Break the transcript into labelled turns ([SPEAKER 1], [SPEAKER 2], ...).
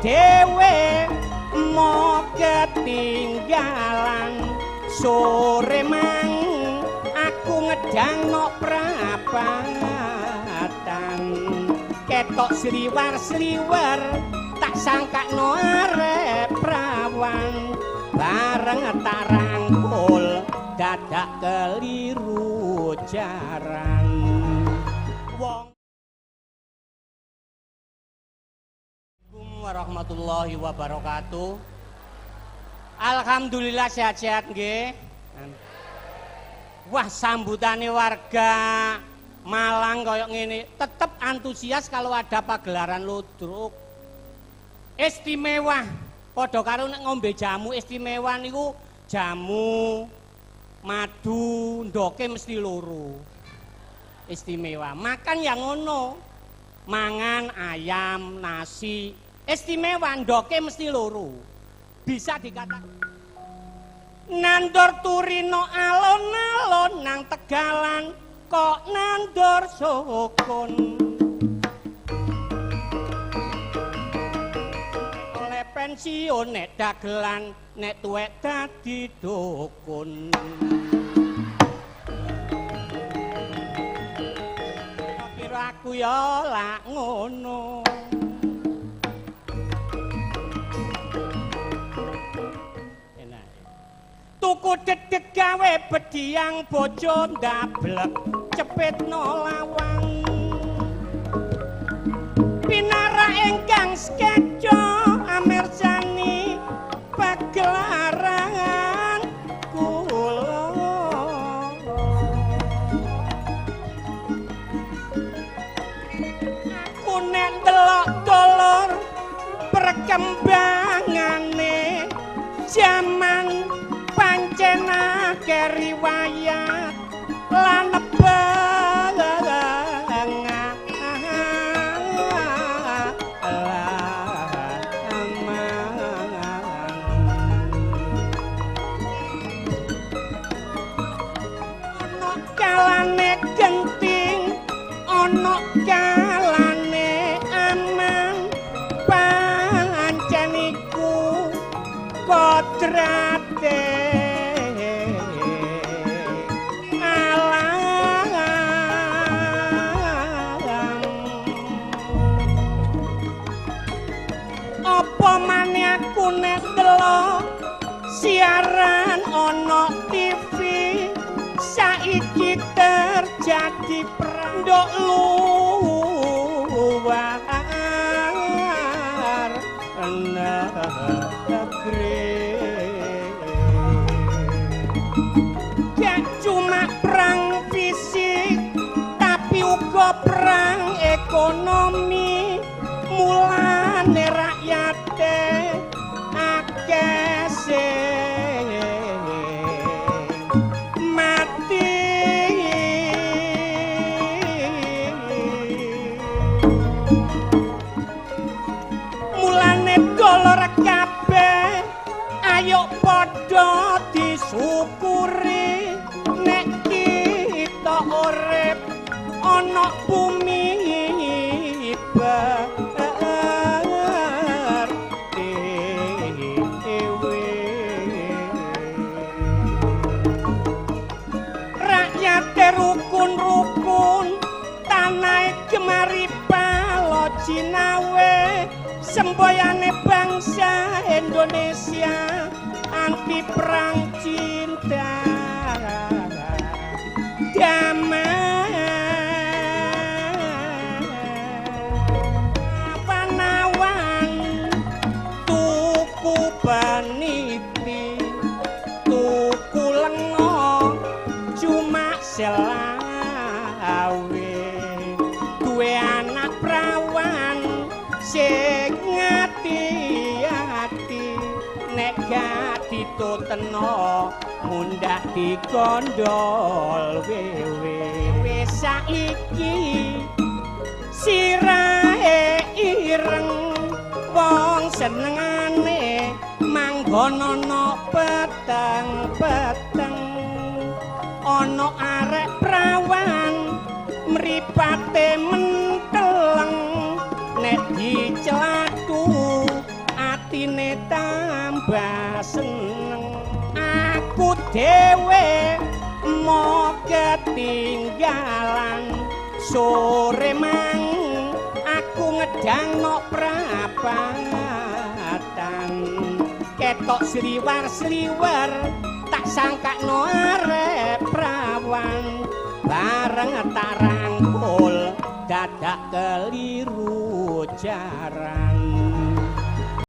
[SPEAKER 1] dhewe mau ketinggalan sore mang aku ngedang no prapatan ketok sliwar-sliwar tak sangka no arep prawan bareng tak rangkul dadak keliru jaran wong warahmatullahi wabarakatuh. Alhamdulillah sehat-sehat nggih. Wah sambutane warga Malang koyo ngene tetep antusias kalau ada pagelaran ludruk. Istimewa padha karo nek ngombe jamu istimewa niku jamu madu ndoke mesti loro. Istimewa. Makan yang ngono. Mangan ayam, nasi istimewa ndoke mesti loro. Bisa dikatakan nandor turino alon-alon nang Tegalan kok nandor sokon oleh pensiun nek dagelan nek tuwek dadi dukun tapi aku ya lak ngono tuku dedek gawe bediang bojo ndablek cepetno lawang pinara ingkang skejo amersani pagelaran kula aku nek delok dolor perkembangane jaman pancen akeh riwayat lan ana kalane genting ana kalane aman pancen iku kodrate aku nek delok siaran ana TV saiki terjadi perandok luar negeri gak cuma perang fisik tapi uga perang ekonomi mulane rakyate akeh sing mati mulane dolor kabeh ayo padha disyukuri nek kita urip ana bumi rukun-rukun tanah kemari palo Cinawe semboyane bangsa Indonesia anti perang cinta damai panawan tuku paniti tuku lengo cuma selawe duwe anak prawan sing ngati-ati nek gak dituteno mundak dikondol wewe wis saiki sirahe ireng wong senengane manggon ana peteng-peteng ana arek prawan mripate menteleng nek diclathu atine tambah seneng aku dhewe mau ketinggalan sore mang aku ngedang no prapatan ketok sliwar-sliwar tak sangkakno arep prawan bareng tak rangkul dadak keliru jarak